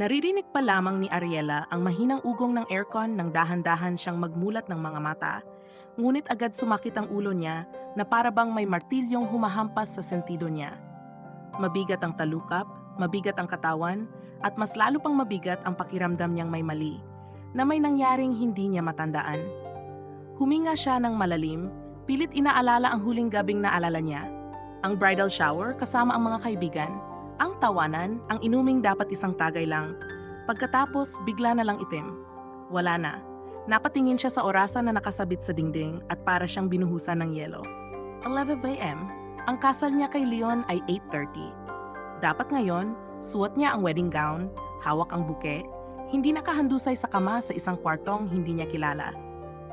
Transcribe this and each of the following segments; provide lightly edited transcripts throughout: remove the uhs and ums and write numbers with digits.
Naririnig pa lamang ni Ariela ang mahinang ugong ng aircon nang dahan-dahan siyang magmulat ng mga mata, ngunit agad sumakit ang ulo niya na parabang may martilyong humahampas sa sentido niya. Mabigat ang talukap, mabigat ang katawan, at mas lalo pang mabigat ang pakiramdam niyang may mali, na may nangyaring hindi niya matandaan. Huminga siya ng malalim, pilit inaalala ang huling gabing naalala niya. Ang bridal shower kasama ang mga kaibigan, ang tawanan, ang inuming dapat isang tagay lang. Pagkatapos, bigla na lang itim. Wala na. Napatingin siya sa orasan na nakasabit sa dingding at para siyang binuhusan ng yelo. 11 a.m. Ang kasal niya kay Leon ay 8:30. Dapat ngayon, suot niya ang wedding gown, hawak ang buke, hindi nakahandusay sa kama sa isang kwartong hindi niya kilala.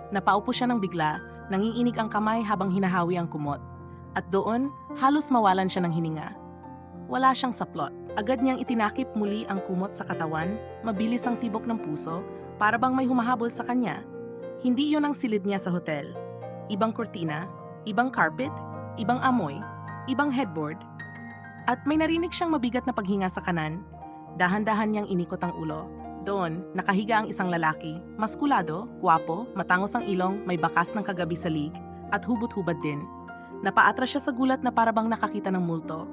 Napaupo siya ng bigla, nanginginig ang kamay habang hinahawi ang kumot. At doon, halos mawalan siya ng hininga. Wala siyang saplot. Agad niyang itinakip muli ang kumot sa katawan, mabilis ang tibok ng puso, para bang may humahabol sa kanya. Hindi iyon ang silid niya sa hotel. Ibang kurtina, ibang carpet, ibang amoy, ibang headboard. At may narinig siyang mabigat na paghinga sa kanan. Dahan-dahan niyang inikot ang ulo. Doon, nakahiga ang isang lalaki, maskulado, gwapo, matangos ang ilong, may bakas ng kagabi sa lig, at hubot-hubad din. Napaatras siya sa gulat na parabang nakakita ng multo.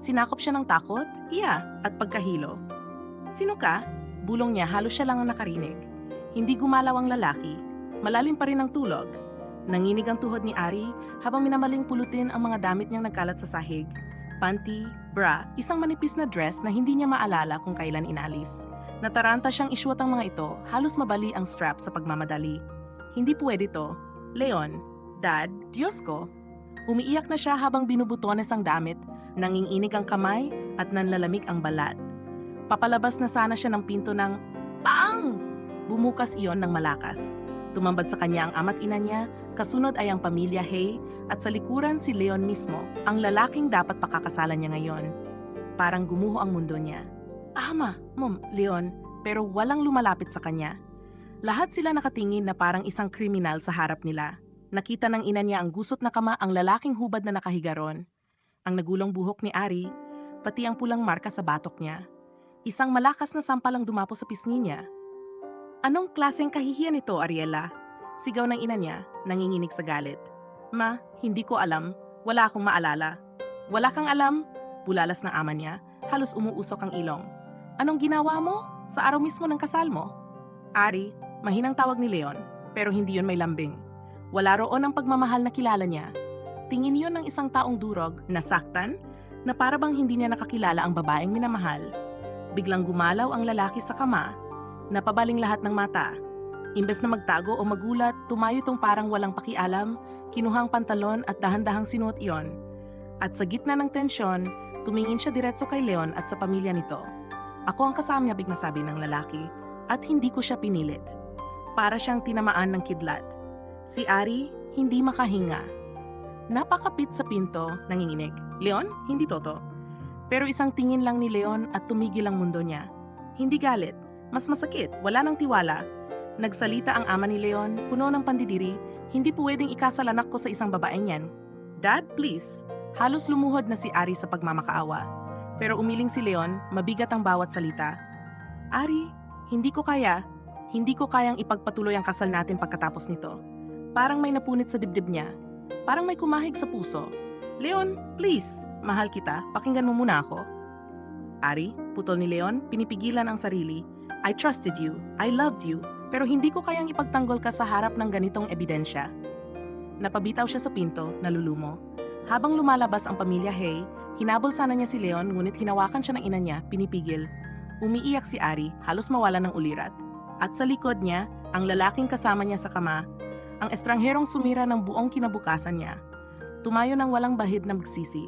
Sinakop siya ng takot, iya, at pagkahilo. Sino ka? Bulong niya, halos siya lang ang nakarinig. Hindi gumalaw ang lalaki. Malalim pa rin ang tulog. Nanginig ang tuhod ni Ari habang minamaling pulutin ang mga damit niyang nagkalat sa sahig. Panty, bra, isang manipis na dress na hindi niya maalala kung kailan inalis. Nataranta siyang isuot ang mga ito, halos mabali ang strap sa pagmamadali. Hindi pwede to. Leon, Dad, Diyos ko. Umiiyak na siya habang binubutones ang damit, nanginginig ang kamay at nanlalamig ang balat. Papalabas na sana siya ng pinto ng PANG! Bumukas iyon ng malakas. Tumambad sa kanya ang ama't ina niya, kasunod ay ang pamilya Hay, at sa likuran si Leon mismo, ang lalaking dapat pakakasalan niya ngayon. Parang gumuho ang mundo niya. Ama, Mom, Leon, pero walang lumalapit sa kanya. Lahat sila nakatingin na parang isang kriminal sa harap nila. Nakita ng ina niya ang gusot na kama ang lalaking hubad na nakahiga ron. Ang nagulong buhok ni Ari, pati ang pulang marka sa batok niya. Isang malakas na sampalang dumapo sa pisngi niya. Anong klaseng kahihiyan ito, Ariela? Sigaw ng ina niya, nanginginig sa galit. Ma, hindi ko alam. Wala akong maalala. Wala kang alam? Bulalas ng ama niya, halos umuusok ang ilong. Anong ginawa mo? Sa araw mismo ng kasal mo? Ari, mahinang tawag ni Leon, pero hindi yon may lambing. Wala roon ang pagmamahal na kilala niya. Tingin yon ng isang taong durog, nasaktan, na parabang hindi niya nakakilala ang babaeng minamahal. Biglang gumalaw ang lalaki sa kama, napabaling lahat ng mata. Imbes na magtago o magulat, tumayo itong parang walang pakialam, kinuhang pantalon at dahan-dahang sinuot iyon. At sa gitna ng tensyon, tumingin siya diretso kay Leon at sa pamilya nito. Ako ang kasama niya, bigla sabi ng lalaki, at hindi ko siya pinilit. Para siyang tinamaan ng kidlat. Si Ari, hindi makahinga. Napakapit sa pinto, nanginginig. Leon, hindi toto. Pero isang tingin lang ni Leon at tumigil ang mundo niya. Hindi galit, mas masakit, wala nang tiwala. Nagsalita ang ama ni Leon, puno ng pandidiri, hindi pwedeng ikasal anak ko sa isang babaeng yan. Dad, please. Halos lumuhod na si Ari sa pagmamakaawa. Pero umiling si Leon, mabigat ang bawat salita. Ari, hindi ko kayang ipagpatuloy ang kasal natin pagkatapos nito. Parang may napunit sa dibdib niya. Parang may kumahig sa puso. Leon, please. Mahal kita. Pakinggan mo muna ako. Ari, putol ni Leon, pinipigilan ang sarili. I trusted you. I loved you. Pero hindi ko kayang ipagtanggol ka sa harap ng ganitong ebidensya. Napabitaw siya sa pinto, nalulumo. Habang lumalabas ang pamilya Hay, hinabol sana niya si Leon ngunit hinawakan siya ng ina niya, pinipigil. Umiiyak si Ari, halos mawalan ng ulirat. At sa likod niya, ang lalaking kasama niya sa kama, ang estrangherong sumira ng buong kinabukasan niya. Tumayo ng walang bahid na magsisi.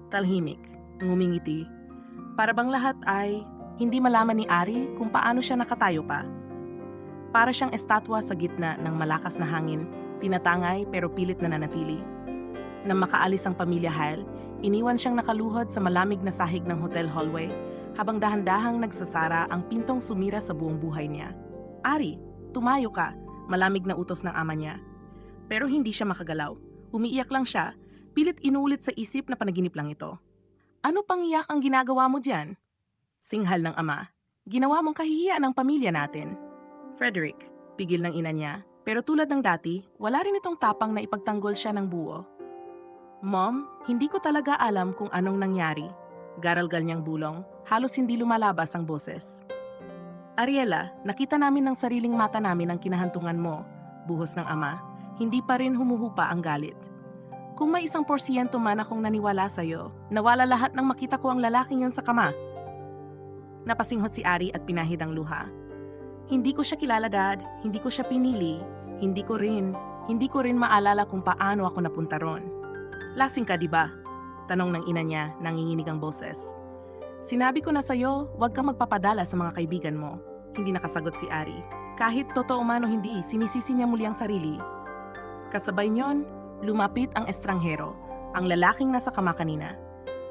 Talhimik, ngumingiti. Para bang lahat ay hindi malaman ni Ari kung paano siya nakatayo pa. Para siyang estatwa sa gitna ng malakas na hangin, tinatangay pero pilit na nanatili. Nang makaalis ang pamilya Hale, iniwan siyang nakaluhod sa malamig na sahig ng hotel hallway habang dahan-dahang nagsasara ang pintong sumira sa buong buhay niya. Ari, tumayo ka, malamig na utos ng ama niya. Pero hindi siya makagalaw. Umiiyak lang siya, Pilit inulit sa isip na panaginip lang ito. Ano pang iyak ang ginagawa mo diyan? Singhal ng ama. Ginawa mong kahihiyan ng pamilya natin. Frederick, pigil ng ina niya. Pero tulad ng dati, wala rin itong tapang na ipagtanggol siya ng buo. Mom, hindi ko talaga alam kung anong nangyari. Garalgal niyang bulong, halos hindi lumalabas ang boses. Ariela, nakita namin ng sariling mata namin ang kinahantungan mo, buhos ng ama. Hindi pa rin humuhupa ang galit. Kung may 1% man akong naniwala sa'yo, nawala lahat ng makita ko ang lalaking yan sa kama. Napasinghot si Ari at pinahid ang luha. Hindi ko siya kilala, Dad. Hindi ko siya pinili. Hindi ko rin maalala kung paano ako napunta ron. Lasing ka, di ba? Tanong ng ina niya, nanginginig ang boses. Sinabi ko na sa'yo, huwag kang magpapadala sa mga kaibigan mo. Hindi nakasagot si Ari. Kahit totoo man o hindi, sinisisi niya muli ang sarili. Kasabay niyon, lumapit ang estranghero, ang lalaking nasa kama kanina.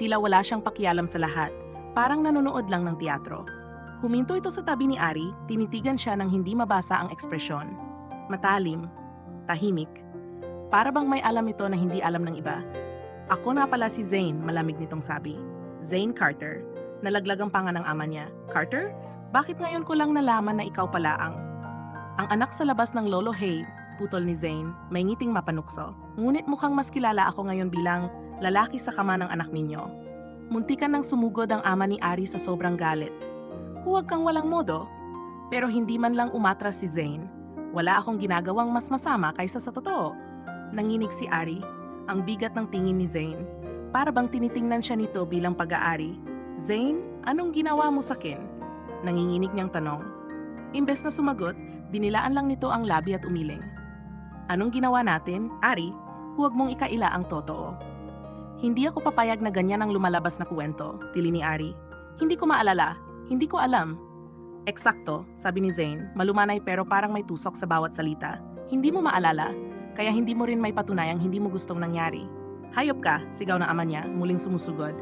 Tila wala siyang pakialam sa lahat, parang nanonood lang ng teatro. Huminto ito sa tabi ni Ari, tinitigan siya nang hindi mabasa ang ekspresyon. Matalim, tahimik. Para bang may alam ito na hindi alam ng iba. Ako na pala si Zane, malamig nitong sabi. Zane Carter. Nalaglag ang panga ng ama niya. Carter? Bakit ngayon ko lang nalaman na ikaw pala ang anak sa labas ng Lolo Hay, putol ni Zane, may ngiting mapanukso. Ngunit mukhang mas kilala ako ngayon bilang lalaki sa kama ng anak ninyo. Muntikan nang sumugod ang ama ni Ari sa sobrang galit. Huwag kang walang modo. Pero hindi man lang umatras si Zane. Wala akong ginagawang mas masama kaysa sa totoo. Nanginig si Ari, ang bigat ng tingin ni Zane. Para bang tinitingnan siya nito bilang pag-aari. Zane, anong ginawa mo sa akin? Nanginginig niyang tanong. Imbes na sumagot, dinilaan lang nito ang labi at umiling. Anong ginawa natin? Ari, huwag mong ikaila ang totoo. Hindi ako papayag na ganyan ang lumalabas na kwento, tili ni Ari. Hindi ko maalala, hindi ko alam. Eksakto, sabi ni Zane, malumanay pero parang may tusok sa bawat salita. Hindi mo maalala, kaya hindi mo rin may patunayang hindi mo gustong nangyari. Hayop ka, sigaw ng ama niya, muling sumusugod.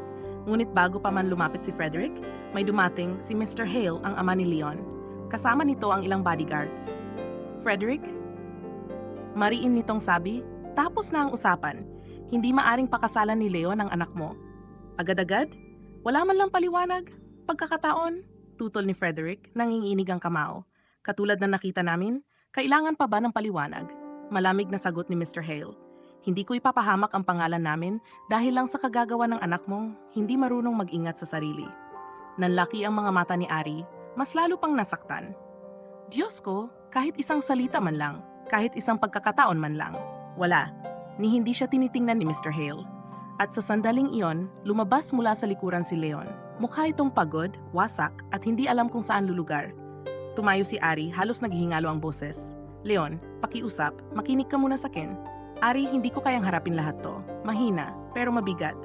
Ngunit bago pa man lumapit si Frederick, may dumating si Mr. Hale, ang ama ni Leon. Kasama nito ang ilang bodyguards. Frederick? Mariin nitong sabi, tapos na ang usapan. Hindi maaring pakasalan ni Leon ang anak mo. Agad-agad? Wala man lang paliwanag? Pagkakataon? Tutol ni Frederick, nanginginig ang kamao. Katulad na nakita namin, kailangan pa ba ng paliwanag? Malamig na sagot ni Mr. Hale. Hindi ko ipapahamak ang pangalan namin dahil lang sa kagagawa ng anak mong hindi marunong mag-ingat sa sarili. Nanlaki ang mga mata ni Ari, mas lalo pang nasaktan. Diyos ko, kahit isang salita man lang, kahit isang pagkakataon man lang. Wala, ni hindi siya tinitingnan ni Mr. Hale. At sa sandaling iyon, lumabas mula sa likuran si Leon. Mukha itong pagod, wasak at hindi alam kung saan lulugar. Tumayo si Ari, halos naghihingalo ang boses. Leon, pakiusap, makinig ka muna sa akin. Ari, hindi ko kayang harapin lahat to. Mahina, pero mabigat.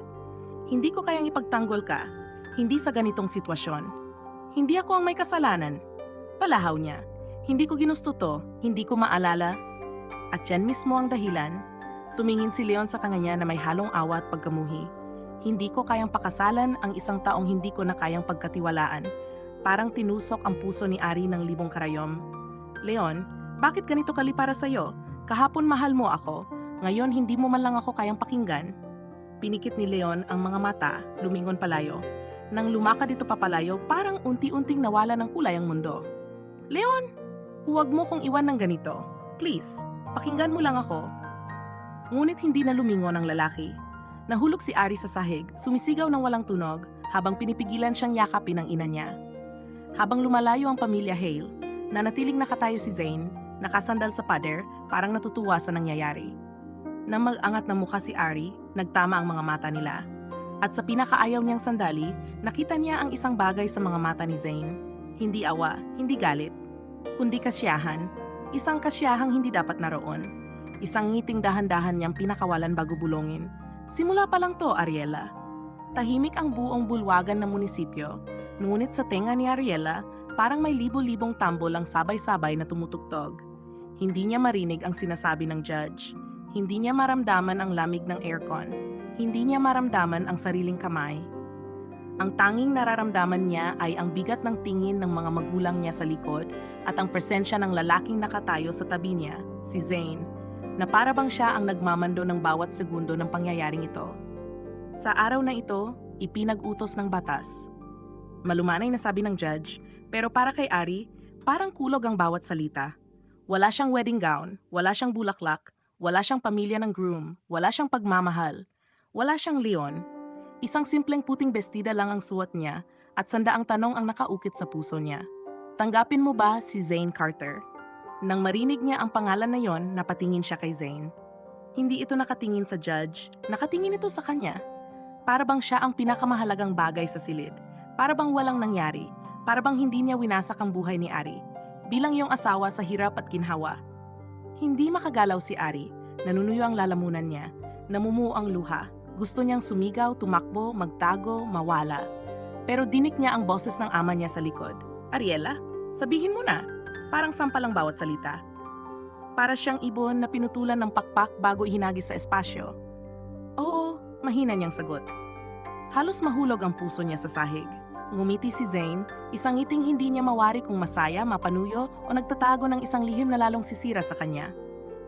Hindi ko kayang ipagtanggol ka. Hindi sa ganitong sitwasyon. Hindi ako ang may kasalanan. Palahaw niya. Hindi ko ginusto to, hindi ko maalala. At yan mismo ang dahilan. Tumingin si Leon sa kanya na may halong awa at pagkamuhi. Hindi ko kayang pakasalan ang isang taong hindi ko na kayang pagkatiwalaan. Parang tinusok ang puso ni Ari ng libong karayom. Leon, bakit ganito kali para sa'yo? Kahapon mahal mo ako. Ngayon hindi mo man lang ako kayang pakinggan. Pinikit ni Leon ang mga mata, lumingon palayo. Nang lumakad ito papalayo, parang unti-unting nawala ng kulay ang mundo. Leon, huwag mo kong iwan ng ganito. Please, pakinggan mo lang ako. Ngunit hindi na lumingon ang lalaki. Nahulog si Ari sa sahig, sumisigaw ng walang tunog habang pinipigilan siyang yakapin ng ina niya. Habang lumalayo ang pamilya Hale, nanatiling nakatayo si Zane, nakasandal sa pader, parang natutuwa sa nangyayari. Nang mag-angat ng mukha si Ari, nagtama ang mga mata nila. At sa pinakaayaw niyang sandali, nakita niya ang isang bagay sa mga mata ni Zane. Hindi awa, hindi galit, kundi kasiyahan. Isang kasiyahang hindi dapat naroon. Isang ngiting dahan-dahan niyang pinakawalan bago bulongin. Simula pa lang to, Ariela. Tahimik ang buong bulwagan ng munisipyo, ngunit sa tenga ni Ariela, parang may libo-libong tambol ang sabay-sabay na tumutugtog. Hindi niya marinig ang sinasabi ng judge. Hindi niya maramdaman ang lamig ng aircon. Hindi niya maramdaman ang sariling kamay. Ang tanging nararamdaman niya ay ang bigat ng tingin ng mga magulang niya sa likod at ang presensya ng lalaking nakatayo sa tabi niya, si Zane. na para bang siya ang nagmamando ng bawat segundo ng pangyayaring ito. Sa araw na ito, ipinag-utos ng batas. Malumanay na sabi ng judge, pero para kay Ari, parang kulog ang bawat salita. Wala siyang wedding gown, wala siyang bulaklak, wala siyang pamilya ng groom, wala siyang pagmamahal, wala siyang leon. Isang simpleng puting bestida lang ang suot niya at sandaang tanong ang nakaukit sa puso niya. Tanggapin mo ba si Zane Carter? Nang marinig niya ang pangalan na yon, napatingin siya kay Zane. Hindi ito nakatingin sa judge, nakatingin ito sa kanya. Para bang siya ang pinakamahalagang bagay sa silid. Para bang walang nangyari. Para bang hindi niya winasak ang buhay ni Ari. Bilang iyong asawa sa hirap at ginhawa. Hindi makagalaw si Ari. Nanunuyo ang lalamunan niya. Namumuo ang luha. Gusto niyang sumigaw, tumakbo, magtago, mawala. Pero dinig niya ang boses ng ama niya sa likod. Ariela, sabihin mo na. Parang sampal ang bawat salita. Para siyang ibon na pinutulan ng pakpak bago ihinagis sa espasyo. Oo, mahina niyang sagot. Halos mahulog ang puso niya sa sahig. Ngumiti si Zane, isang ngiting hindi niya mawari kung masaya, mapanuyo o nagtatago ng isang lihim na lalong sisira sa kanya.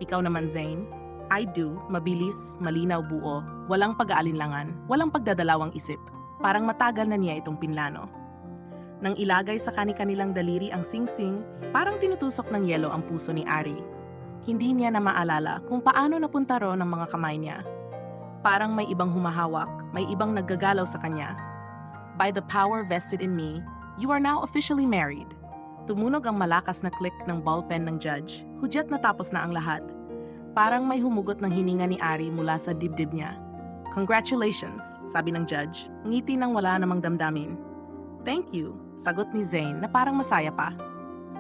Ikaw naman, Zane? I do, mabilis, malinaw, buo, walang pag-aalinlangan, walang pagdadalawang isip. Parang matagal na niya itong pinlano. Nang ilagay sa kani-kanilang daliri ang sing-sing, parang tinutusok ng yelo ang puso ni Ari. Hindi niya na maalala kung paano napunta ron ang mga kamay niya. Parang may ibang humahawak, may ibang naggagalaw sa kanya. By the power vested in me, you are now officially married. Tumunog ang malakas na click ng ballpen ng judge, hudyat natapos na ang lahat. Parang may humugot ng hininga ni Ari mula sa dibdib niya. Congratulations, sabi ng judge, ngiti nang wala namang damdamin. Thank you, sagot ni Zane na parang masaya pa.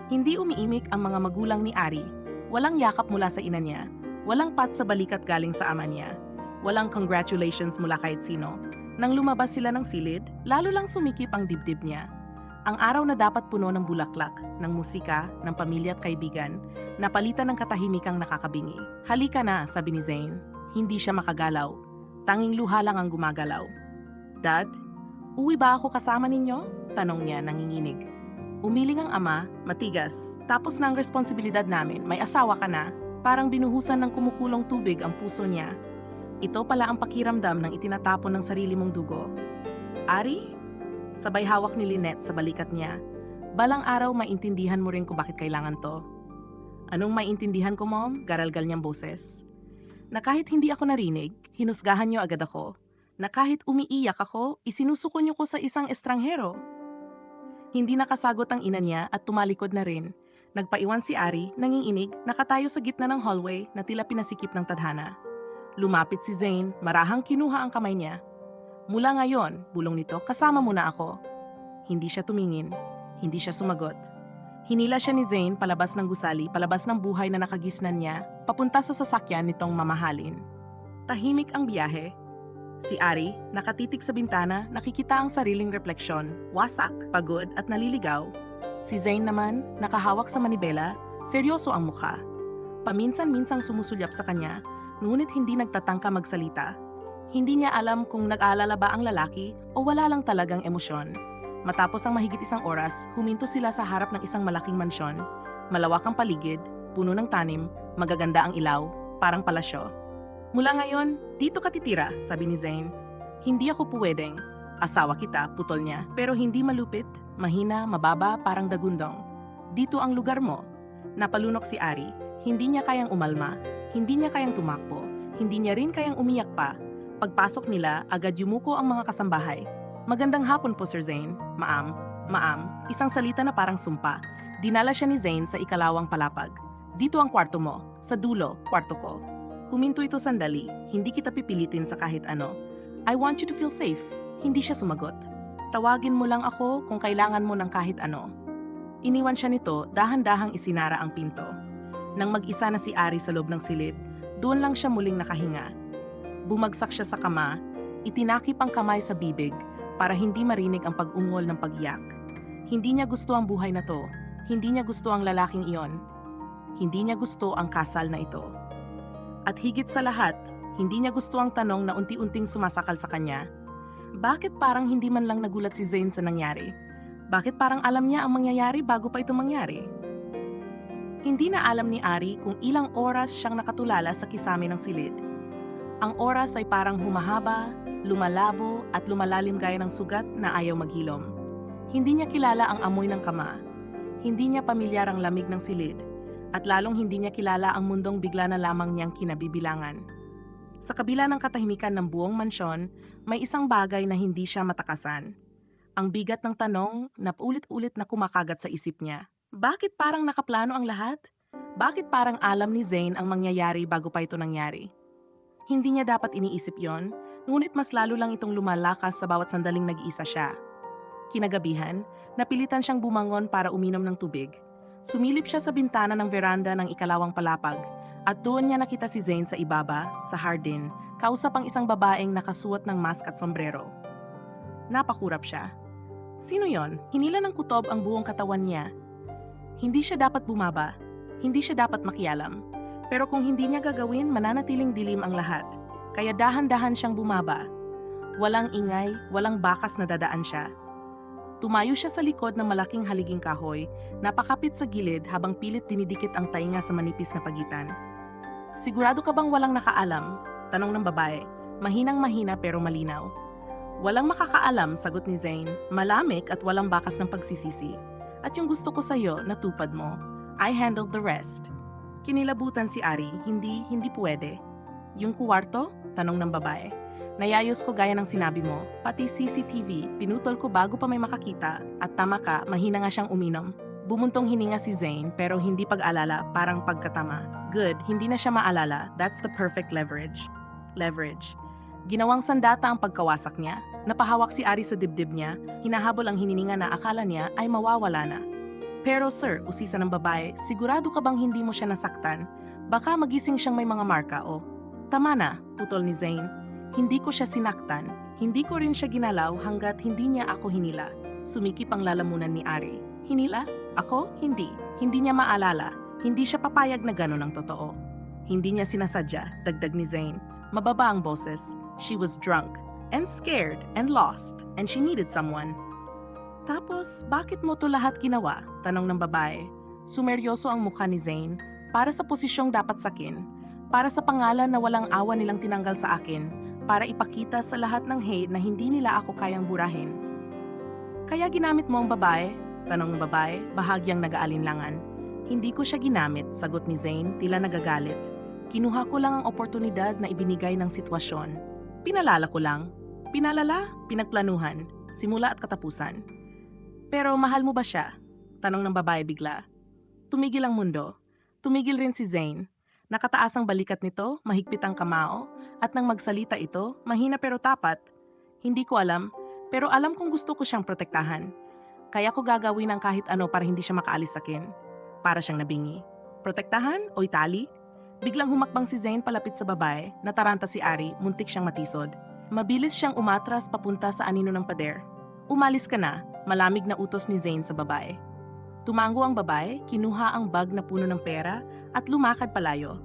Hindi umiimik ang mga magulang ni Ari. Walang yakap mula sa ina niya. Walang pat sa balikat galing sa ama niya. Walang congratulations mula kahit sino. Nang lumabas sila ng silid, lalo lang sumikip ang dibdib niya. Ang araw na dapat puno ng bulaklak, ng musika, ng pamilya at kaibigan, napalitan ng katahimikang nakakabingi. Halika na, sabi ni Zane. Hindi siya makagalaw. Tanging luha lang ang gumagalaw. Dad, uwi ba ako kasama ninyo? Tanong niya nanginginig. Umiling ang ama, matigas. Tapos na ang responsibilidad namin, may asawa ka na. Parang binuhusan ng kumukulong tubig ang puso niya. Ito pala ang pakiramdam ng itinatapon ng sarili mong dugo. Ari? Sabay hawak ni Lynette sa balikat niya. Balang araw maintindihan mo rin kung bakit kailangan to. Anong maintindihan ko, Mom? Garalgal niyang boses. Na kahit hindi ako narinig, hinusgahan niyo agad ako. Na kahit umiiyak ako, isinusuko niyo ko sa isang estranghero. Hindi nakasagot ang ina niya at tumalikod na rin. Nagpaiwan si Ari, nanginginig, nakatayo sa gitna ng hallway na tila pinasikip ng tadhana. Lumapit si Zane, marahang kinuha ang kamay niya. Mula ngayon, bulong nito, kasama mo na ako. Hindi siya tumingin, hindi siya sumagot. Hinila siya ni Zane palabas ng gusali, palabas ng buhay na nakagisnan niya, papunta sa sasakyan nitong mamahalin. Tahimik ang biyahe. Si Ari, nakatitig sa bintana, nakikita ang sariling refleksyon, wasak, pagod at naliligaw. Si Zane naman, nakahawak sa manibela, seryoso ang mukha. Paminsan-minsang sumusulyap sa kanya, ngunit hindi nagtatangka magsalita. Hindi niya alam kung nag-aalala ba ang lalaki o wala lang talagang emosyon. Matapos ang mahigit isang oras, huminto sila sa harap ng isang malaking mansyon. Malawak ang paligid, puno ng tanim, magaganda ang ilaw, parang palasyo. Mula ngayon, dito ka titira, sabi ni Zane. Hindi ako puwedeng. Asawa kita, putol niya, pero hindi malupit, mahina, mababa, parang dagundong. Dito ang lugar mo. Napalunok si Ari. Hindi niya kayang umalma, hindi niya kayang tumakbo, hindi niya rin kayang umiyak pa. Pagpasok nila, agad yumuko ang mga kasambahay. Magandang hapon po, Sir Zane. Maam, isang salita na parang sumpa. Dinala siya ni Zane sa ikalawang palapag. Dito ang kwarto mo, sa dulo, kwarto ko. Huminto ito sandali, hindi kita pipilitin sa kahit ano. I want you to feel safe. Hindi siya sumagot. Tawagin mo lang ako kung kailangan mo ng kahit ano. Iniwan siya nito, dahan-dahang isinara ang pinto. Nang mag-isa na si Ari sa loob ng silid, doon lang siya muling nakahinga. Bumagsak siya sa kama, itinakip ang kamay sa bibig para hindi marinig ang pag-ungol ng pag-iyak. Hindi niya gusto ang buhay na to. Hindi niya gusto ang lalaking iyon. Hindi niya gusto ang kasal na ito. At higit sa lahat, hindi niya gusto ang tanong na unti-unting sumasakal sa kanya. Bakit parang hindi man lang nagulat si Zane sa nangyari? Bakit parang alam niya ang mangyayari bago pa ito mangyari? Hindi na alam ni Ari kung ilang oras siyang nakatulala sa kisame ng silid. Ang oras ay parang humahaba, lumalabo at lumalalim gaya ng sugat na ayaw maghilom. Hindi niya kilala ang amoy ng kama. Hindi niya pamilyar ang lamig ng silid. At lalong hindi niya kilala ang mundong bigla na lamang niyang kinabibilangan. Sa kabila ng katahimikan ng buong mansyon, may isang bagay na hindi siya matakasan. Ang bigat ng tanong na paulit-ulit na kumakagat sa isip niya. Bakit parang nakaplano ang lahat? Bakit parang alam ni Zane ang mangyayari bago pa ito nangyari? Hindi niya dapat iniisip yon, ngunit mas lalo lang itong lumalakas sa bawat sandaling nag-iisa siya. Kinagabihan, napilitan siyang bumangon para uminom ng tubig. Sumilip siya sa bintana ng veranda ng ikalawang palapag at doon niya nakita si Zane sa ibaba, sa hardin, kausap ang isang babaeng nakasuot ng mask at sombrero. Napakurap siya. Sino yon? Hinila ng kutob ang buong katawan niya. Hindi siya dapat bumaba, hindi siya dapat makialam. Pero kung hindi niya gagawin, mananatiling dilim ang lahat. Kaya dahan-dahan siyang bumaba. Walang ingay, walang bakas na dadaan siya. Tumayo siya sa likod ng malaking haliging kahoy, napakapit sa gilid habang pilit dinidikit ang tainga sa manipis na pagitan. Sigurado ka bang walang nakaalam? Tanong ng babae, mahinang-mahina pero malinaw. Walang makakaalam, sagot ni Zane, malamig at walang bakas ng pagsisisi. At yung gusto ko sa'yo, natupad mo. I handled the rest. Kinilabutan si Ari, hindi pwede. Yung kuwarto? Tanong ng babae. Nayayos ko gaya ng sinabi mo, pati CCTV, pinutol ko bago pa may makakita, at tama ka, mahina nga siyang uminom. Bumuntong hininga si Zane pero hindi pag-alala, parang pagkatama. Good, hindi na siya maalala, that's the perfect leverage. Ginawang sandata ang pagkawasak niya, napahawak si Ari sa dibdib niya, hinahabol ang hinininga na akala niya ay mawawala na. Pero sir, usisa ng babae, sigurado ka bang hindi mo siya nasaktan? Baka magising siyang may mga marka o... Tama na, putol ni Zane. Hindi ko siya sinaktan, hindi ko rin siya ginalaw hanggat hindi niya ako hinila. Sumikip ang lalamunan ni Ari. Hinila? Ako? Hindi. Hindi niya maalala. Hindi siya papayag na gano'n ang totoo. Hindi niya sinasadya, dagdag ni Zane. Mababa ang boses. She was drunk, and scared, and lost, and she needed someone. Tapos, bakit mo to lahat ginawa? Tanong ng babae. Sumeryoso ang mukha ni Zane. Para sa posisyong dapat sakin. Para sa pangalan na walang awa nilang tinanggal sa akin. Para ipakita sa lahat ng hate na hindi nila ako kayang burahin. Kaya ginamit mo ang babae? Tanong ng babae, bahagyang nag-aalinlangan. Hindi ko siya ginamit, sagot ni Zane, tila nagagalit. Kinuha ko lang ang oportunidad na ibinigay ng sitwasyon. Pinalala ko lang. Pinalala, pinagplanuhan, simula at katapusan. Pero mahal mo ba siya? Tanong ng babae bigla. Tumigil ang mundo. Tumigil rin si Zane. Nakataas ang balikat nito, mahigpit ang kamao, at nang magsalita ito, mahina pero tapat. Hindi ko alam, pero alam kong gusto ko siyang protektahan. Kaya ko gagawin ang kahit ano para hindi siya makaalis sa akin. Para siyang nabingi. Protektahan o itali? Biglang humakbang si Zane palapit sa babae, nataranta si Ari, muntik siyang matisod. Mabilis siyang umatras papunta sa anino ng pader. Umalis ka na, malamig na utos ni Zane sa babae. Tumango ang babae, kinuha ang bag na puno ng pera at lumakad palayo.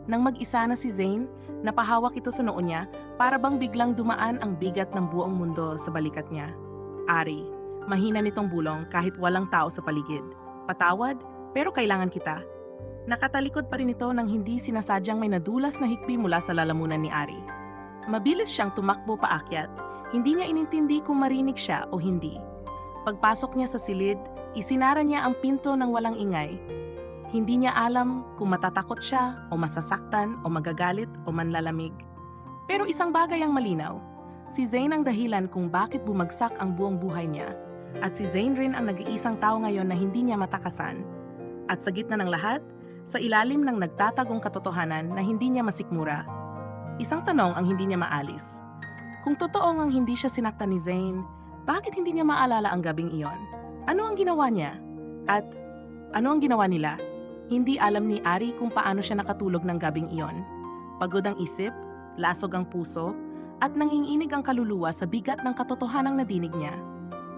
Nang mag-isa na si Zane, napahawak ito sa noo niya para bang biglang dumaan ang bigat ng buong mundo sa balikat niya. Ari, mahina nitong bulong kahit walang tao sa paligid. Patawad, pero kailangan kita. Nakatalikod pa rin ito nang hindi sinasadyang may nadulas na hikbi mula sa lalamunan ni Ari. Mabilis siyang tumakbo paakyat. Hindi niya inintindi kung marinig siya o hindi. Pagpasok niya sa silid, isinara niya ang pinto ng walang ingay. Hindi niya alam kung matatakot siya o masasaktan o magagalit o manlalamig. Pero isang bagay ang malinaw. Si Zane ang dahilan kung bakit bumagsak ang buong buhay niya. At si Zane rin ang nag-iisang tao ngayon na hindi niya matakasan. At sa gitna ng lahat, sa ilalim ng nagtatagong katotohanan na hindi niya masikmura. Isang tanong ang hindi niya maalis. Kung totoo ngang hindi siya sinaktan ni Zane, bakit hindi niya maalala ang gabing iyon? Ano ang ginawa niya? At ano ang ginawa nila? Hindi alam ni Ari kung paano siya nakatulog ng gabing iyon. Pagod ang isip, lasog ang puso, at nanginginig ang kaluluwa sa bigat ng katotohanang nadinig niya.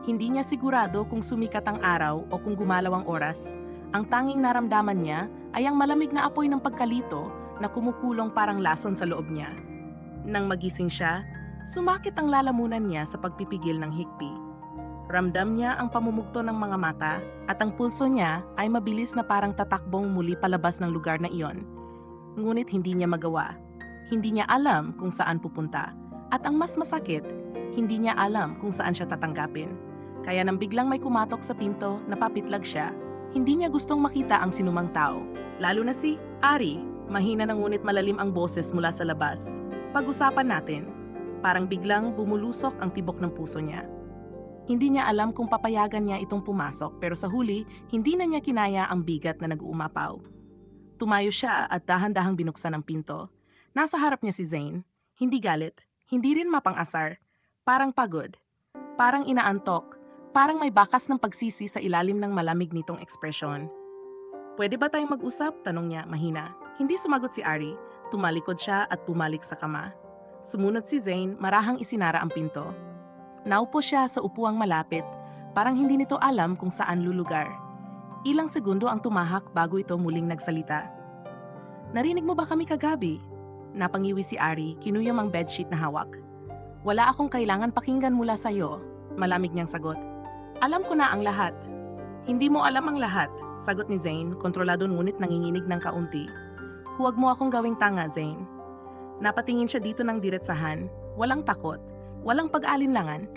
Hindi niya sigurado kung sumikat ang araw o kung gumalaw ang oras. Ang tanging naramdaman niya ay ang malamig na apoy ng pagkalito na kumukulong parang lason sa loob niya. Nang magising siya, sumakit ang lalamunan niya sa pagpipigil ng hikbi. Ramdam niya ang pamumugto ng mga mata at ang pulso niya ay mabilis na parang tatakbong muli palabas ng lugar na iyon. Ngunit hindi niya magawa. Hindi niya alam kung saan pupunta. At ang mas masakit, hindi niya alam kung saan siya tatanggapin. Kaya nang biglang may kumatok sa pinto, napapitlag siya. Hindi niya gustong makita ang sinumang tao. Lalo na si Ari. Mahina na ngunit malalim ang boses mula sa labas. Pag-usapan natin. Parang biglang bumulusok ang tibok ng puso niya. Hindi niya alam kung papayagan niya itong pumasok pero sa huli, hindi na niya kinaya ang bigat na nag-uumapaw. Tumayo siya at dahan-dahang binuksan ang pinto. Nasa harap niya si Zane. Hindi galit, hindi rin mapang-asar. Parang pagod. Parang inaantok. Parang may bakas ng pagsisi sa ilalim ng malamig nitong ekspresyon. "Pwede ba tayong mag-usap?" tanong niya mahina. Hindi sumagot si Ari. Tumalikod siya at bumalik sa kama. Sumunod si Zane, marahang isinara ang pinto. Naupo siya sa upuang malapit, parang hindi nito alam kung saan lulugar. Ilang segundo ang tumahak bago ito muling nagsalita. "Narinig mo ba kami kagabi?" Napangiwi si Ari, kinuyom ang bedsheet na hawak. "Wala akong kailangan pakinggan mula sa'yo," malamig niyang sagot. "Alam ko na ang lahat." "Hindi mo alam ang lahat," sagot ni Zane, kontrolado ngunit nanginginig ng kaunti. "Huwag mo akong gawing tanga, Zane." Napatingin siya dito ng diretsahan, walang takot. Walang pag-alinlangan.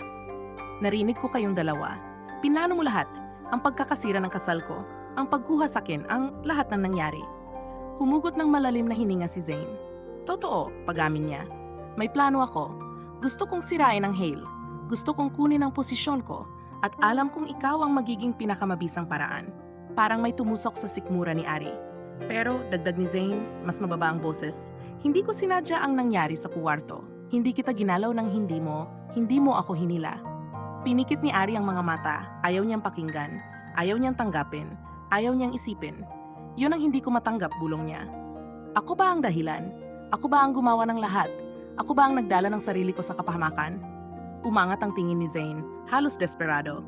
"Narinig ko kayong dalawa. Pinlano mo lahat. Ang pagkakasira ng kasal ko. Ang pagkuha sa akin. Ang lahat ng nangyari." Humugot ng malalim na hininga si Zane. "Totoo," pag-amin niya. "May plano ako. Gusto kong sirain ang Hale. Gusto kong kunin ang posisyon ko. At alam kong ikaw ang magiging pinakamabisang paraan." Parang may tumusok sa sikmura ni Ari. "Pero," dagdag ni Zane, mas mababa ang boses, "hindi ko sinadya ang nangyari sa kuwarto. Hindi kita ginalaw ng hindi mo ako hinila." Pinikit ni Ari ang mga mata, ayaw niyang pakinggan, ayaw niyang tanggapin, ayaw niyang isipin. "Yun ang hindi ko matanggap," bulong niya. "Ako ba ang dahilan? Ako ba ang gumawa ng lahat? Ako ba ang nagdala ng sarili ko sa kapahamakan?" Umangat ang tingin ni Zane, halos desperado.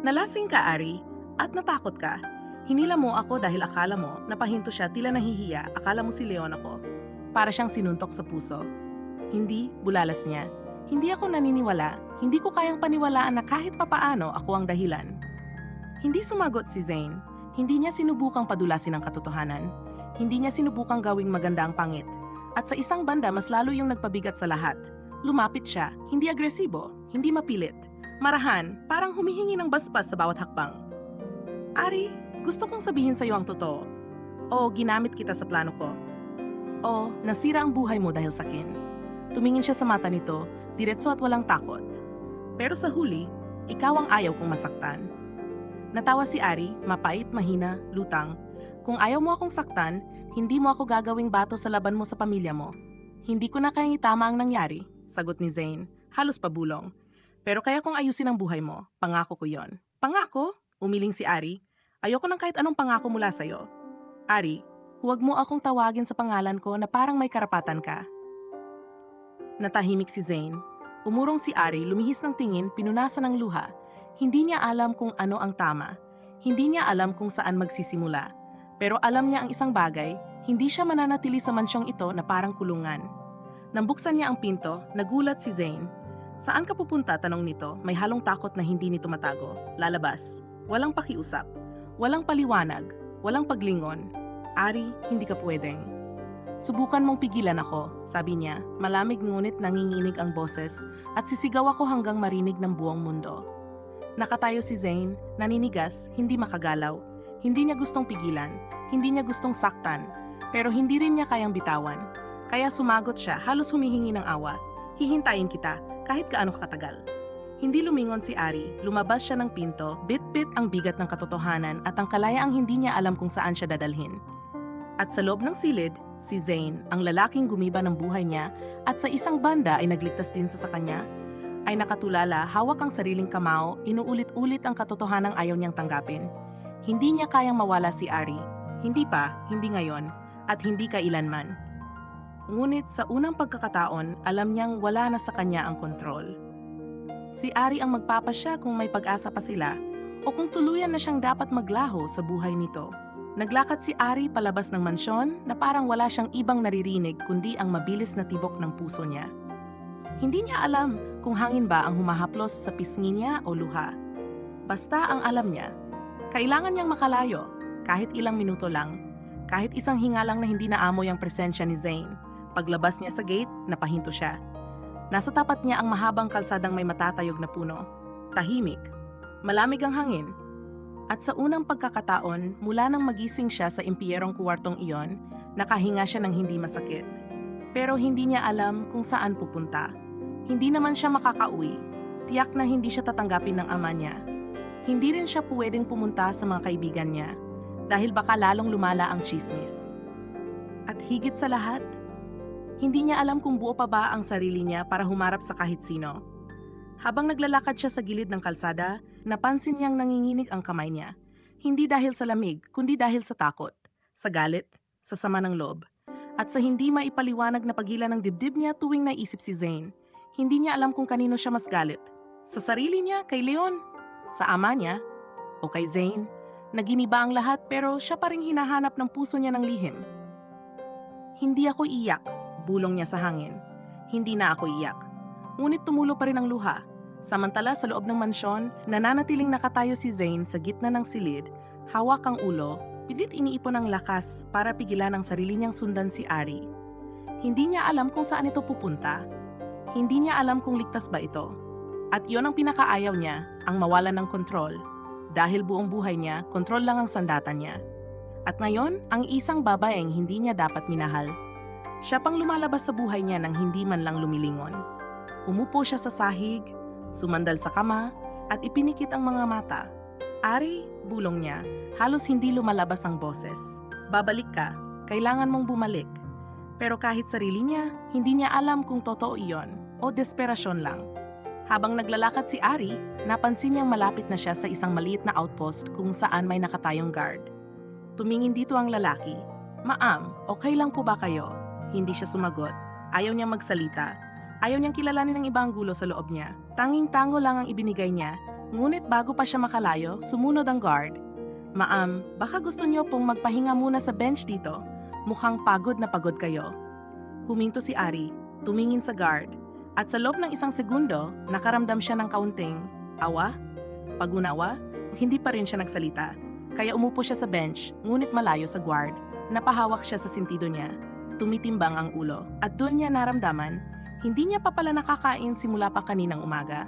"Nalasing ka, Ari, at natakot ka. Hinila mo ako dahil akala mo, napahinto siya tila nahihiya, akala mo si Leon ako." Para siyang sinuntok sa puso. "Hindi," bulalas niya. "Hindi ako naniniwala. Hindi ko kayang paniwalaan na kahit papaano ako ang dahilan." Hindi sumagot si Zane. Hindi niya sinubukang padulasin ang katotohanan. Hindi niya sinubukang gawing maganda ang pangit. At sa isang banda mas lalo yung nagpabigat sa lahat. Lumapit siya, hindi agresibo, hindi mapilit. Marahan, parang humihingi ng basbas sa bawat hakbang. "Ari, gusto kong sabihin sa iyo ang totoo. O ginamit kita sa plano ko. O nasira ang buhay mo dahil sa akin." Tumingin siya sa mata nito, diretso at walang takot. "Pero sa huli, ikaw ang ayaw kong masaktan." Natawa si Ari, mapait, mahina, lutang. "Kung ayaw mo akong saktan, hindi mo ako gagawing bato sa laban mo sa pamilya mo." "Hindi ko na kayang itama ang nangyari," sagot ni Zane, halos pabulong. "Pero kaya kong ayusin ang buhay mo, pangako ko yon." "Pangako?" umiling si Ari. "Ayoko ng kahit anong pangako mula sa'yo." "Ari, huwag mo akong tawagin sa pangalan ko na parang may karapatan ka." Natahimik si Zane. Umurong si Ari, lumihis ng tingin, pinunasan ng luha. Hindi niya alam kung ano ang tama. Hindi niya alam kung saan magsisimula. Pero alam niya ang isang bagay, hindi siya mananatili sa mansyong ito na parang kulungan. Nang buksan niya ang pinto, nagulat si Zane. "Saan ka pupunta?" tanong nito, may halong takot na hindi nito matago. "Lalabas." Walang pakiusap. Walang paliwanag. Walang paglingon. "Ari, hindi ka pwedeng." "Subukan mong pigilan ako," sabi niya, malamig ngunit nanginginig ang boses, at sisigaw ako hanggang marinig ng buong mundo. Nakatayo si Zane, naninigas, hindi makagalaw. Hindi niya gustong pigilan, hindi niya gustong saktan, pero hindi rin niya kayang bitawan. Kaya sumagot siya, halos humihingi ng awa. "Hihintayin kita, kahit gaano katagal." Hindi lumingon si Ari, lumabas siya ng pinto, bit-bit ang bigat ng katotohanan at ang kalayaang hindi niya alam kung saan siya dadalhin. At sa loob ng silid, si Zane, ang lalaking gumiba ng buhay niya at sa isang banda ay nagligtas din sa kanya, ay nakatulala, hawak ang sariling kamao, inuulit-ulit ang katotohanang ayaw niyang tanggapin. Hindi niya kayang mawala si Ari. Hindi pa, hindi ngayon, at hindi kailanman. Ngunit sa unang pagkakataon, alam niyang wala na sa kanya ang kontrol. Si Ari ang magpapasya kung may pag-asa pa sila o kung tuluyan na siyang dapat maglaho sa buhay nito. Naglakad si Ari palabas ng mansyon na parang wala siyang ibang naririnig kundi ang mabilis na tibok ng puso niya. Hindi niya alam kung hangin ba ang humahaplos sa pisngi niya o luha. Basta ang alam niya, kailangan niyang makalayo, kahit ilang minuto lang, kahit isang hinga lang na hindi naamoy ang presensya ni Zane. Paglabas niya sa gate, napahinto siya. Nasa tapat niya ang mahabang kalsadang may matatayog na puno. Tahimik. Malamig ang hangin. At sa unang pagkakataon, mula nang magising siya sa impyerong kuwartong iyon, nakahinga siya ng hindi masakit. Pero hindi niya alam kung saan pupunta. Hindi naman siya makakauwi. Tiyak na hindi siya tatanggapin ng ama niya. Hindi rin siya pwedeng pumunta sa mga kaibigan niya dahil baka lalong lumala ang tsismis. At higit sa lahat, hindi niya alam kung buo pa ba ang sarili niya para humarap sa kahit sino. Habang naglalakad siya sa gilid ng kalsada, napansin niyang nanginginig ang kamay niya. Hindi dahil sa lamig, kundi dahil sa takot, sa galit, sa sama ng loob, at sa hindi maipaliwanag na pagila ng dibdib niya tuwing naisip si Zane. Hindi niya alam kung kanino siya mas galit. Sa sarili niya, kay Leon, sa ama niya, o kay Zane. Naginiba ang lahat pero siya pa ring hinahanap ng puso niya ng lihim. Hindi ako iyak, bulong niya sa hangin. Hindi na ako iyak. Ngunit tumulo pa rin ang luha. Samantala sa loob ng mansyon, nananatiling nakatayo si Zane sa gitna ng silid, hawak ang ulo, pilit iniipon ang lakas para pigilan ang sarili niyang sundan si Ari. Hindi niya alam kung saan ito pupunta. Hindi niya alam kung ligtas ba ito. At iyon ang pinakaayaw niya, ang mawalan ng kontrol. Dahil buong buhay niya, kontrol lang ang sandatan niya. At ngayon, ang isang babaeng hindi niya dapat minahal. Siya pang lumalabas sa buhay niya nang hindi man lang lumilingon. Umupo siya sa sahig, sumandal sa kama, at ipinikit ang mga mata. Ari, bulong niya, halos hindi lumalabas ang boses. Babalik ka, kailangan mong bumalik. Pero kahit sarili niya, hindi niya alam kung totoo iyon o desperasyon lang. Habang naglalakad si Ari, napansin niyang malapit na siya sa isang maliit na outpost kung saan may nakatayong guard. Tumingin dito ang lalaki. Ma'am, okay lang po ba kayo? Hindi siya sumagot. Ayaw niyang magsalita. Ayaw niyang kilalanin ng ibang gulo sa loob niya. Tanging tango lang ang ibinigay niya. Ngunit bago pa siya makalayo, sumunod ang guard. Ma'am, baka gusto niyo pong magpahinga muna sa bench dito. Mukhang pagod na pagod kayo. Huminto si Ari, tumingin sa guard. At sa loob ng isang segundo, nakaramdam siya ng kaunting awa, pag-unawa, hindi pa rin siya nagsalita. Kaya umupo siya sa bench, ngunit malayo sa guard. Napahawak siya sa sentido niya. Tumitimbang ang ulo. At doon niya naramdaman, hindi niya pa pala nakakain simula pa kaninang umaga.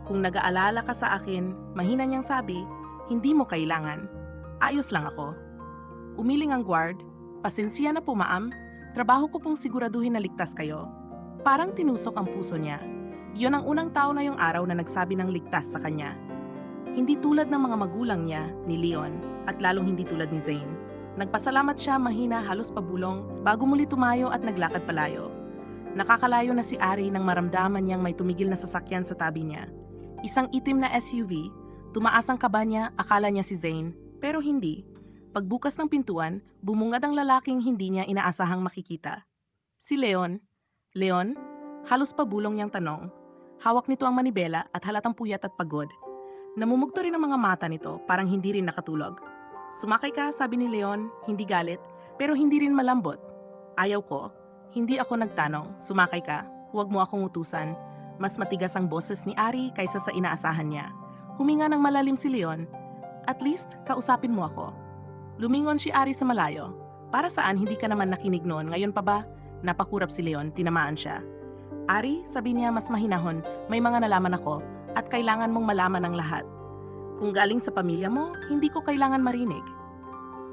Kung nag-aalala ka sa akin, mahina niyang sabi, hindi mo kailangan. Ayos lang ako. Umiling ang guard. Pasensya na po ma'am. Trabaho ko pong siguraduhin na ligtas kayo. Parang tinusok ang puso niya. Iyon ang unang tao na yung araw na nagsabi ng ligtas sa kanya. Hindi tulad ng mga magulang niya, ni Leon, at lalong hindi tulad ni Zane. Nagpasalamat siya mahina halos pabulong bago muli tumayo at naglakad palayo. Nakakalayo na si Ari nang maramdaman niyang may tumigil na sasakyan sa tabi niya. Isang itim na SUV, tumaas ang kaba niya, akala niya si Zane, pero hindi. Pagbukas ng pintuan, bumungad ang lalaking hindi niya inaasahang makikita. Si Leon. Leon? Halos pabulong niyang tanong. Hawak nito ang manibela at halatang puyat at pagod. Namumugto rin ang mga mata nito, parang hindi rin nakatulog. Sumakay ka, sabi ni Leon, hindi galit, pero hindi rin malambot. Ayaw ko. Hindi ako nagtanong, sumakay ka, huwag mo akong utusan. Mas matigas ang boses ni Ari kaysa sa inaasahan niya. Huminga ng malalim si Leon. At least, kausapin mo ako. Lumingon si Ari sa malayo. Para saan hindi ka naman nakinig noon, ngayon pa ba? Napakurap si Leon, tinamaan siya. Ari, sabi niya mas mahinahon, may mga nalaman ako at kailangan mong malaman ang lahat. Kung galing sa pamilya mo, hindi ko kailangan marinig.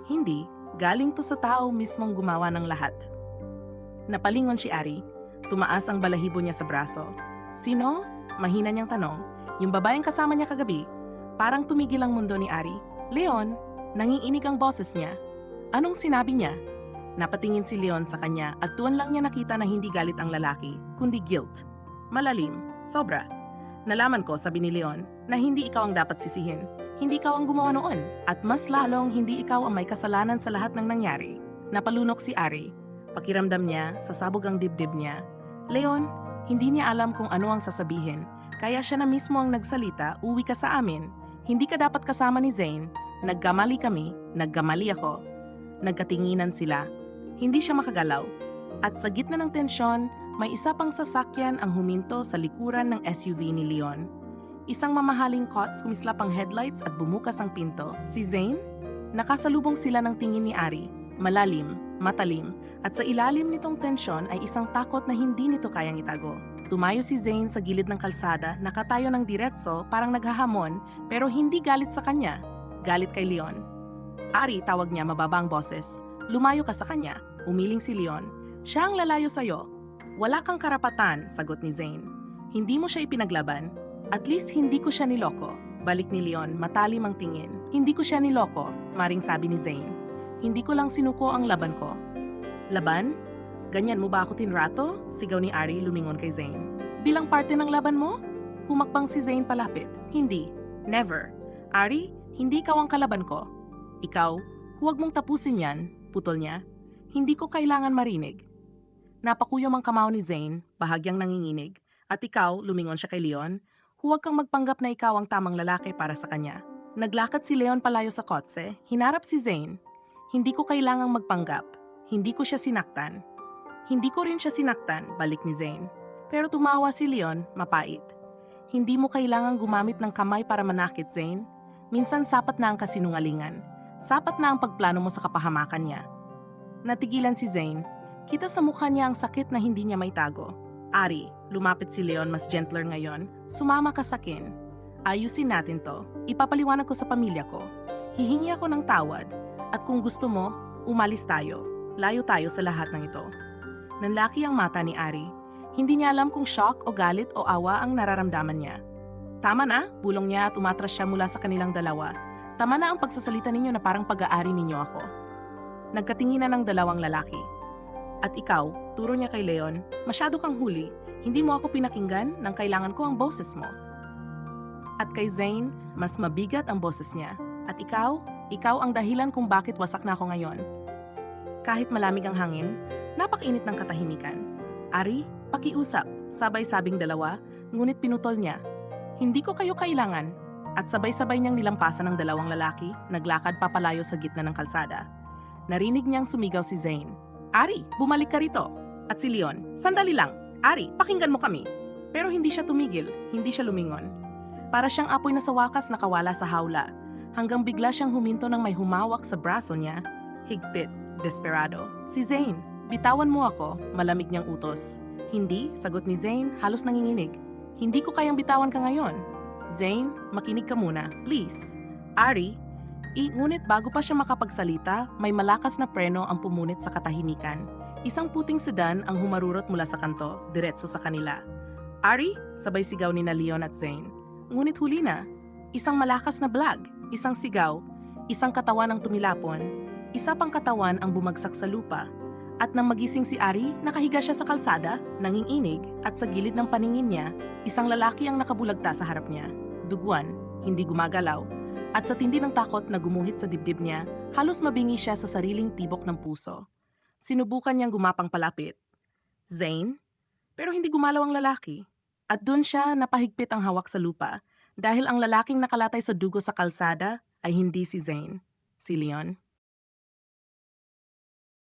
Hindi, galing to sa tao mismong gumawa ng lahat. Napalingon si Ari, tumaas ang balahibo niya sa braso. Sino? Mahina niyang tanong. Yung babaeng kasama niya kagabi. Parang tumigil ang mundo ni Ari. Leon, nanginginig ang boses niya. Anong sinabi niya? Napatingin si Leon sa kanya at doon lang niya nakita na hindi galit ang lalaki, kundi guilt. Malalim, sobra. Nalaman ko, sabi ni Leon, na hindi ikaw ang dapat sisihin. Hindi ikaw ang gumawa noon at mas lalong hindi ikaw ang may kasalanan sa lahat ng nangyari. Napalunok si Ari. Pakiramdam niya, sasabog ang dibdib niya. Leon, hindi niya alam kung ano ang sasabihin. Kaya siya na mismo ang nagsalita, uwi ka sa amin. Hindi ka dapat kasama ni Zane. Nagkamali kami, nagkamali ako. Nagkatinginan sila. Hindi siya makagalaw. At sa gitna ng tensyon, may isa pang sasakyan ang huminto sa likuran ng SUV ni Leon. Isang mamahaling Cots kumislap ang headlights at bumukas ang pinto. Si Zane? Nakasalubong sila ng tingin ni Ari. Malalim, matalim, at sa ilalim nitong tensyon ay isang takot na hindi nito kayang itago. Tumayo si Zane sa gilid ng kalsada, nakatayo ng diretso, parang naghahamon, pero hindi galit sa kanya. Galit kay Leon. Ari, tawag niya, mababa ang boses. Lumayo ka sa kanya. Umiling si Leon. Siya ang lalayo sa'yo. Wala kang karapatan, sagot ni Zane. Hindi mo siya ipinaglaban. At least hindi ko siya niloko. Balik ni Leon, matalim ang tingin. Hindi ko siya niloko, maring sabi ni Zane. Hindi ko lang sinuko ang laban ko. Laban? Ganyan mo ba ako tinrato? Sigaw ni Ari, lumingon kay Zane. Bilang parte ng laban mo? Humakbang si Zane palapit. Hindi. Never. Ari, hindi ikaw ang kalaban ko. Ikaw, huwag mong tapusin yan, putol niya. Hindi ko kailangan marinig. Napakuyom ang kamao ni Zane, bahagyang nanginginig. At ikaw, lumingon siya kay Leon, huwag kang magpanggap na ikaw ang tamang lalaki para sa kanya. Naglakad si Leon palayo sa kotse, hinarap si Zane. Hindi ko kailangang magpanggap. Hindi ko siya sinaktan. Hindi ko rin siya sinaktan, balik ni Zane. Pero tumawa si Leon, mapait. Hindi mo kailangang gumamit ng kamay para manakit, Zane. Minsan sapat na ang kasinungalingan. Sapat na ang pagplano mo sa kapahamakan niya. Natigilan si Zane. Kita sa mukha niya ang sakit na hindi niya maitago. Ari, lumapit si Leon mas gentler ngayon. Sumama ka sa akin. Ayusin natin to. Ipapaliwanag ko sa pamilya ko. Hihingi ako ng tawad. At kung gusto mo, umalis tayo. Layo tayo sa lahat ng ito. Nanlaki ang mata ni Ari. Hindi niya alam kung shock o galit o awa ang nararamdaman niya. Tama na, bulong niya at umatras siya mula sa kanilang dalawa. Tama na ang pagsasalita ninyo na parang pag-aari ninyo ako. Nagkatinginan ng dalawang lalaki. At ikaw, turo niya kay Leon, masyado kang huli. Hindi mo ako pinakinggan nang kailangan ko ang boses mo. At kay Zane, mas mabigat ang boses niya. At ikaw ang dahilan kung bakit wasak na ako ngayon. Kahit malamig ang hangin, napakainit ng katahimikan. Ari, pakiusap, sabay-sabing dalawa, ngunit pinutol niya. Hindi ko kayo kailangan. At sabay-sabay niyang nilampasan ng dalawang lalaki, naglakad papalayo sa gitna ng kalsada. Narinig niyang sumigaw si Zane. Ari, bumalik ka rito. At si Leon, sandali lang. Ari, pakinggan mo kami. Pero hindi siya tumigil, hindi siya lumingon. Para siyang apoy na sa wakas nakawala sa hawla, hanggang bigla siyang huminto ng may humawak sa braso niya, higpit, desperado. Si Zane, bitawan mo ako, malamig niyang utos. Hindi, sagot ni Zane, halos nanginginig. Hindi ko kayang bitawan ka ngayon. Zane, makinig ka muna, please. Ari, ngunit bago pa siya makapagsalita, may malakas na preno ang pumunit sa katahimikan. Isang puting sedan ang humarurot mula sa kanto, diretso sa kanila. Ari, sabay sigaw ni Leon at Zane. Ngunit huli na, isang malakas na blag, isang sigaw, isang katawan ang tumilapon, isa pang katawan ang bumagsak sa lupa. At nang magising si Ari, nakahiga siya sa kalsada, nanginginig, at sa gilid ng paningin niya, isang lalaki ang nakabulagta sa harap niya. Duguan, hindi gumagalaw, at sa tindi ng takot na gumuhit sa dibdib niya, halos mabingi siya sa sariling tibok ng puso. Sinubukan niyang gumapang palapit. Zane? Pero hindi gumalaw ang lalaki. At doon siya napahigpit ang hawak sa lupa, dahil ang lalaking nakalatay sa dugo sa kalsada ay hindi si Zane, si Leon.